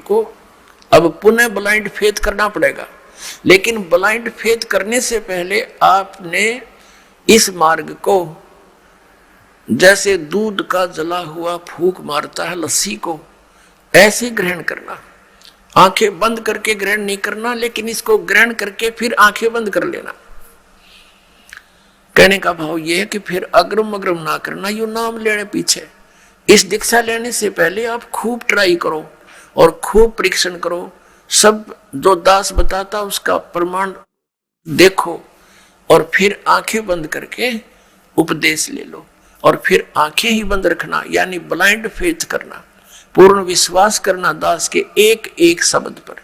को अब पुनः ब्लाइंड फेथ करना पड़ेगा। लेकिन ब्लाइंड फेथ करने से पहले आपने इस मार्ग को जैसे दूध का जला हुआ फूंक मारता है लस्सी को, ऐसे ग्रहण करना। आंखें बंद करके ग्रहण नहीं करना, लेकिन इसको ग्रहण करके फिर आंखें बंद कर लेना। कहने का भाव यह है कि फिर अग्रम अग्रम ना करना, यू नाम लेने पीछे। इस दीक्षा लेने से पहले आप खूब ट्राई करो और खूब परीक्षण करो, सब जो दास बताता उसका प्रमाण देखो, और फिर आंखें बंद करके उपदेश ले लो। और फिर आंखें ही बंद रखना, यानी ब्लाइंड फेथ करना, पूर्ण विश्वास करना दास के एक एक शब्द पर,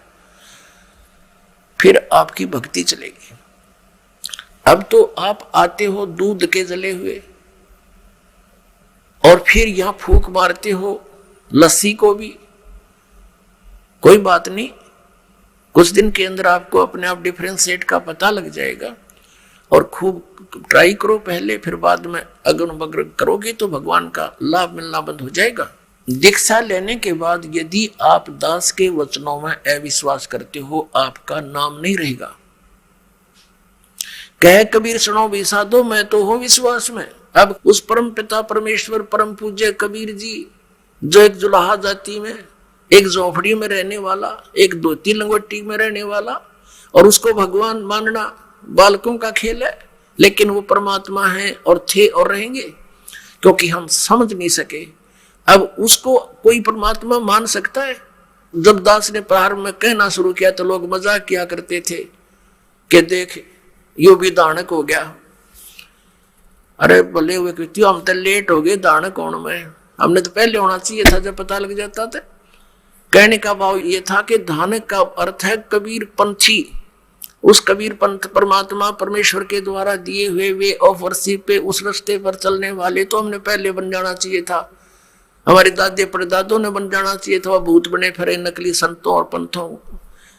फिर आपकी भक्ति चलेगी। अब तो आप आते हो दूध के जले हुए, और फिर यहां फूंक मारते हो लस्सी को भी। कोई बात नहीं, कुछ दिन के अंदर आपको अपने आप डिफरेंशिएट का पता लग जाएगा। और खूब ट्राई करो पहले, फिर बाद में अग्न बग्र करोगे तो भगवान का लाभ मिलना बंद हो जाएगा। दीक्षा लेने के बाद यदि आप दास के वचनों में अविश्वास करते हो, आपका नाम नहीं रहेगा। कह कबीर सुनो भी साधो, मैं तो हूं विश्वास में। अब उस परम पिता परमेश्वर परम पूज्य कबीर जी, जो एक जुलाहा जाति में, एक झोपड़ी में रहने वाला, एक धोती लंगोटी में रहने वाला, और उसको भगवान मानना बालकों का खेल है। लेकिन वो परमात्मा है और थे और रहेंगे, क्योंकि हम समझ नहीं सके। अब उसको कोई परमात्मा मान सकता है? जब दास ने प्रारंभ में कहना शुरू किया तो लोग मजाक किया करते थे कि देख यो भी दानक हो गया। अरे भले हुए व्यक्ति, हम तो लेट हो गए, दानक होने में हमने तो पहले होना चाहिए था जब पता लग जाता था। कहने का भाव ये था कि दानक का अर्थ है कबीर पंथी। उस कबीर पंथ परमात्मा परमेश्वर के द्वारा दिए हुए वे ऑफ वर्शिप पे, उस रास्ते पर चलने वाले तो हमने पहले बन जाना चाहिए था। हमारे दादे परदादों ने बन जाना चाहिए था। भूत बने फिरे नकली संतों और पंथों,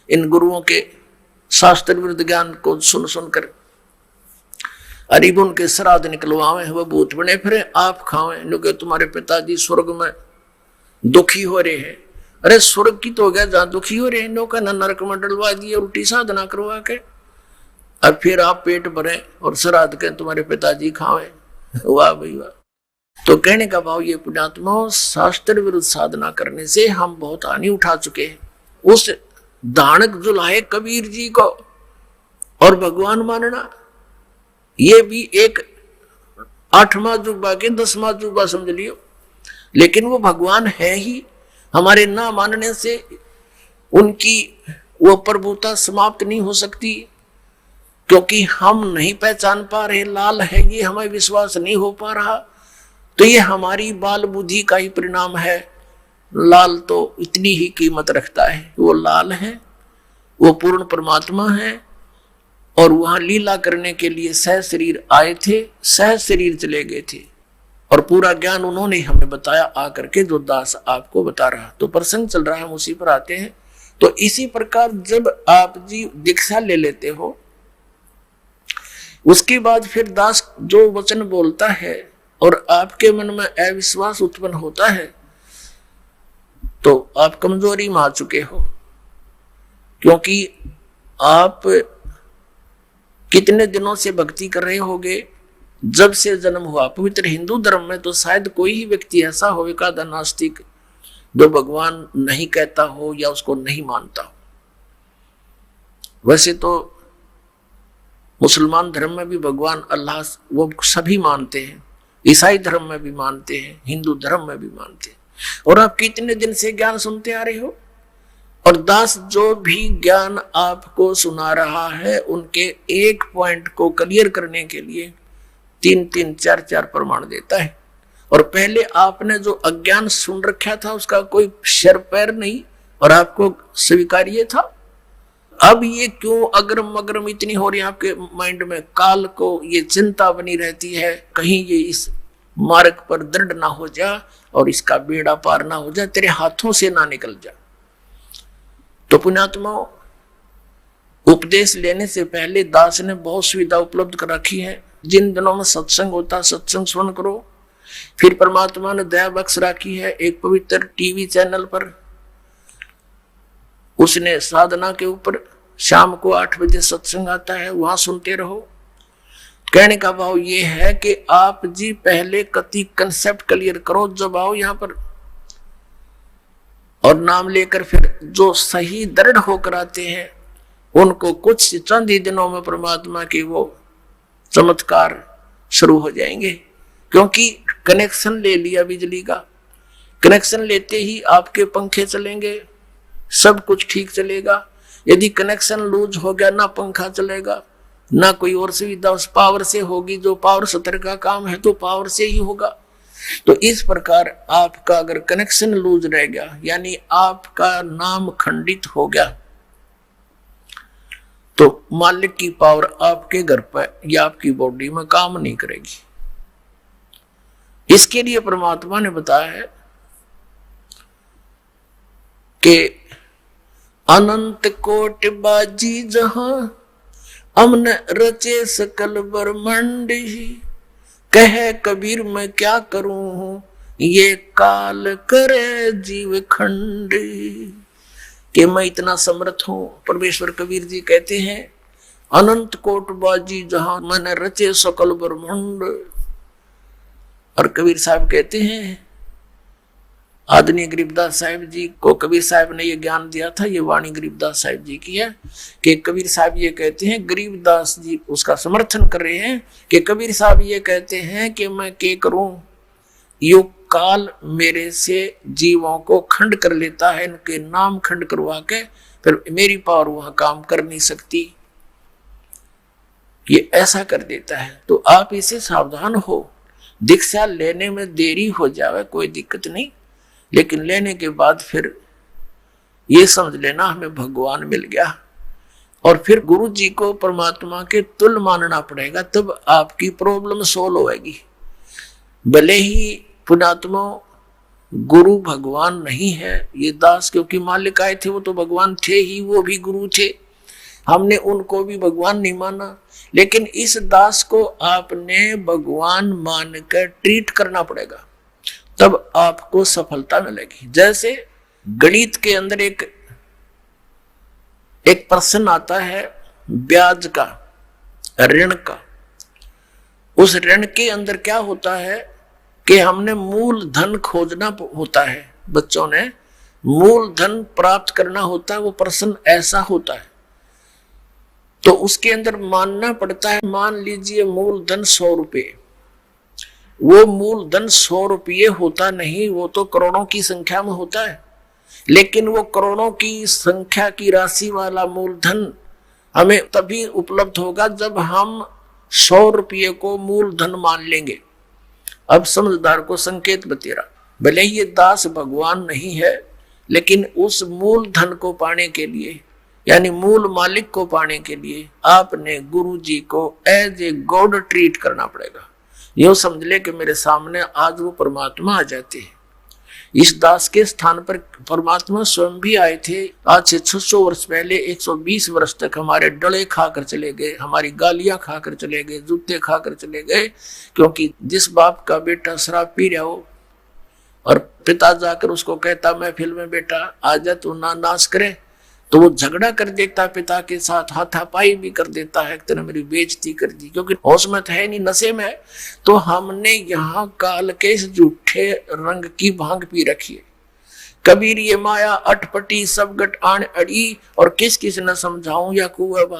इन गुरुओं के शास्त्र विरुद्ध ज्ञान को सुन सुनकर अरीब उनके श्राद्ध निकलवावे, वह भूत बने फिरे आप खावे, क्योंकि तुम्हारे पिताजी स्वर्ग में दुखी हो रहे हैं। अरे स्वर्ग की तो हो गया जहां दुखी हो रहे हैं, नौका नरक में डलवा दिए उल्टी साधना करवा के। अब फिर आप पेट भरे और श्राद्ध के तुम्हारे पिताजी खावे, वाह भाई वाह। तो कहने का भाव ये पुण्यात्मा, शास्त्र विरुद्ध साधना करने से हम बहुत हानि उठा चुके हैं। उस दानक जुलाहे कबीर जी को और भगवान मानना, ये भी एक 8वां जुबा के 10वां जुबा समझ लियो। लेकिन वो भगवान है ही, हमारे ना मानने से उनकी वो प्रभुता समाप्त नहीं हो सकती, क्योंकि हम नहीं पहचान पा रहे लाल है ये, हमें विश्वास नहीं हो पा रहा। तो ये हमारी बाल बुद्धि का ही परिणाम है। लाल तो इतनी ही कीमत रखता है, वो लाल है, वो पूर्ण परमात्मा है, और वहां लीला करने के लिए सह शरीर आए थे, सह शरीर चले गए थे, और पूरा ज्ञान उन्होंने हमें बताया आकर के, जो दास आपको बता रहा। तो प्रसंग चल रहा है, हम उसी पर आते हैं। तो इसी प्रकार जब आप जी दीक्षा ले लेते हो, उसके बाद फिर दास जो वचन बोलता है और आपके मन में अविश्वास उत्पन्न होता है, तो आप कमजोरी में आ चुके हो। क्योंकि आप कितने दिनों से भक्ति कर रहे होगे, जब से जन्म हुआ। पवित्र हिंदू धर्म में तो शायद कोई ही व्यक्ति ऐसा होगा नास्तिक जो भगवान नहीं कहता हो या उसको नहीं मानता हो। वैसे तो मुसलमान धर्म में भी भगवान अल्लाह वो सभी मानते हैं, ईसाई धर्म में भी मानते हैं, हिंदू धर्म में भी मानते हैं। और आप कितने दिन से ज्ञान सुनते आ रहे हो, और दास जो भी ज्ञान आपको सुना रहा है, उनके एक पॉइंट को क्लियर करने के लिए 3-3, 4-4 प्रमाण देता है। और पहले आपने जो अज्ञान सुन रखा था उसका कोई सिर पैर नहीं, और आपको स्वीकार्य था। अब ये क्यों अग्रम अग्रम इतनी हो रही है आपके माइंड में, काल को ये चिंता बनी रहती है, कहीं ये इस मार्ग पर दृढ़ ना हो जा और इसका बेड़ा पार ना हो जा, तेरे हाथों से ना निकल जा। तो पुण्यात्माओं, उपदेश लेने से पहले दास ने बहुत सुविधा उपलब्ध कर रखी है। जिन दिनों में सत्संग होता, सत्संग सुन करो। फिर परमात्मा ने दया बख्श रखी है एक पवित्र टीवी चैनल पर, उसने साधना के ऊपर शाम को 8 बजे सत्संग आता है, वहां सुनते रहो। कहने का भाव ये है कि आप जी पहले कति कंसेप्ट क्लियर करो, जब आओ यहां पर और नाम लेकर फिर जो सही दृढ़ होकर आते हैं उनको कुछ चंद ही दिनों में परमात्मा के वो चमत्कार शुरू हो जाएंगे। क्योंकि कनेक्शन ले लिया बिजली का, कनेक्शन लेते ही आपके पंखे चलेंगे, सब कुछ ठीक चलेगा। यदि कनेक्शन लूज हो गया, ना पंखा चलेगा ना कोई और सुविधा उस पावर से होगी। जो पावर सत्र का काम है तो पावर से ही होगा। तो इस प्रकार आपका अगर कनेक्शन लूज रह गया, यानी आपका नाम खंडित हो गया, तो मालिक की पावर आपके घर पर या आपकी बॉडी में काम नहीं करेगी। इसके लिए परमात्मा ने बताया है कि अनंत कोटि बाजी जहां अमन रचे सकल ब्रह्मांड ही, कहे कबीर मैं क्या करूं ये काल करे जीव खंड। कि मैं इतना समर्थ हूं, परमेश्वर कबीर जी कहते हैं अनंत कोट बाजी जहां मैंने रचे सकल ब्रह्मांड। और कबीर साहब कहते हैं, आदरणीय गरीबदास साहिब जी को कबीर साहब ने ये ज्ञान दिया था, ये वाणी गरीबदास साहिब जी की है कि कबीर साहब ये कहते हैं, गरीबदास जी उसका समर्थन कर रहे हैं कि कबीर साहब ये कहते हैं कि मैं क्या करूं, यो काल मेरे से जीवों को खंड कर लेता है, इनके नाम खंड करवा के फिर मेरी पावर वहां काम कर नहीं सकती, ये ऐसा कर देता है। तो आप इसे सावधान हो। दीक्षा लेने में देरी हो जावे कोई दिक्कत नहीं, लेकिन लेने के बाद फिर ये समझ लेना हमें भगवान मिल गया, और फिर गुरु जी को परमात्मा के तुल्य मानना पड़ेगा, तब आपकी प्रॉब्लम सोल्व होगी। भले ही पुण्यात्मा गुरु भगवान नहीं है, ये दास क्योंकि मालिक आए थे वो तो भगवान थे ही, वो भी गुरु थे, हमने उनको भी भगवान नहीं माना, लेकिन इस दास को आपने भगवान मानकर ट्रीट करना पड़ेगा, तब आपको सफलता मिलेगी। जैसे गणित के अंदर एक प्रश्न आता है ब्याज का, ऋण का। उस ऋण के अंदर क्या होता है कि हमने मूल धन खोजना होता है, बच्चों ने मूल धन प्राप्त करना होता है, वो प्रश्न ऐसा होता है। तो उसके अंदर मानना पड़ता है, मान लीजिए मूल धन 100 रुपये, वो मूल धन 100 रुपये होता नहीं, वो तो करोड़ों की संख्या में होता है, लेकिन वो करोड़ों की संख्या की राशि वाला मूलधन हमें तभी उपलब्ध होगा जब हम 100 रुपये को मूलधन मान लेंगे। अब समझदार को संकेत बतेरा, भले ही ये दास भगवान नहीं है, लेकिन उस मूलधन को पाने के लिए, यानी मूल मालिक को पाने के लिए आपने गुरु जी को एज ए गॉड ट्रीट करना पड़ेगा। यूं समझ ले कि मेरे सामने आज वो परमात्मा आ जाते हैं। इस दास के स्थान पर परमात्मा स्वयं भी आए थे। आज से 600 वर्ष पहले 120 वर्ष तक हमारे डले खाकर चले गए, हमारी गालियां खाकर चले गए, जूते खाकर चले गए, क्योंकि जिस बाप का बेटा शराब पी रहा हो और पिता जाकर उसको कहता महफिल में बेटा आ जा तू ना नाश करे, तो वो झगड़ा कर देता पिता के साथ, हाथापाई भी कर देता है, तेने मेरी बेइज्जती कर दी, क्योंकि होश में है नहीं, नशे में है। तो हमने यहाँ काल के इस झूठे रंग की भांग पी रखी है। कबीर ये माया अटपटी सब गट आन अड़ी, और किस किस न समझाऊं या कुआ